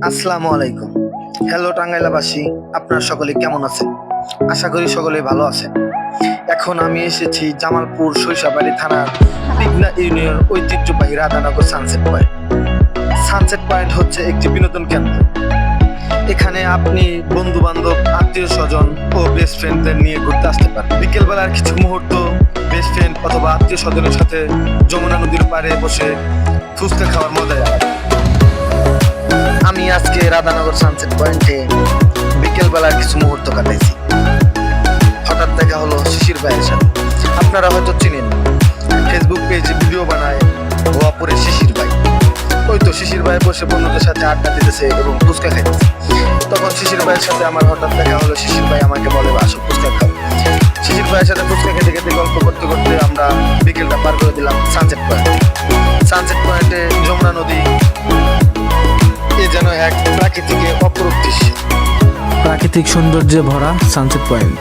আসসালামু আলাইকুম। হ্যালো টাঙ্গাইলাবাসী, আপনারা সকলে কেমন আছেন? আশা করি সকলে ভালো আছেন। এখন আমি এসেছি জামালপুর সরিষাবাড়ি থানার পিগনা ইউনিয়ন ঐতিহ্যবাহী Radhanagar sunset point. Sunset point হচ্ছে একটি বিনোদন কেন্দ্র। এখানে আপনি বন্ধু বান্ধব, আত্মীয় স্বজন ও বেস্ট ফ্রেন্ডদের নিয়ে ঘুরতে আসতে পারেন। বিকেলবেলার কিছু মুহূর্ত বেস্ট ফ্রেন্ড অথবা আত্মীয় স্বজনের সাথে যমুনা নদীর পাড়ে বসে ফুচকা খাওয়ার মজাই আলাদা। আমি আজকে রাধানগর সানসেট পয়েন্টে বিকেলবেলার কিছু মুহূর্ত কাটাইছি। হঠাৎ দেখা হলো শিশির ভাইয়ের সাথে। আপনারা হয়তো চিনেন, ফেসবুক পেজে ভিডিও বানায় গোয়াপুরের শিশির ভাই। ওই তো শিশির ভাই বসে বন্ধুদের সাথে আড্ডা দিতেছে এবং ফুচকা খাইতেছে। তখন শিশির ভাইয়ের সাথে আমার হঠাৎ দেখা হলো। শিশির ভাই আমাকে বলে, আসো ফুচকা খাও। শিশির ভাইয়ের সাথে ফুচকা খেতে খেতে গল্প করতে করতে আমরা বিকেলটা পার করে দিলাম সানসেট পয়েন্টে। সানসেট পয়েন্টে যমুনা নদী যেন এক প্রাকৃতিক অপরূপ দৃশ্য। প্রাকৃতিক সৌন্দর্যে ভরা সানসেট পয়েন্ট।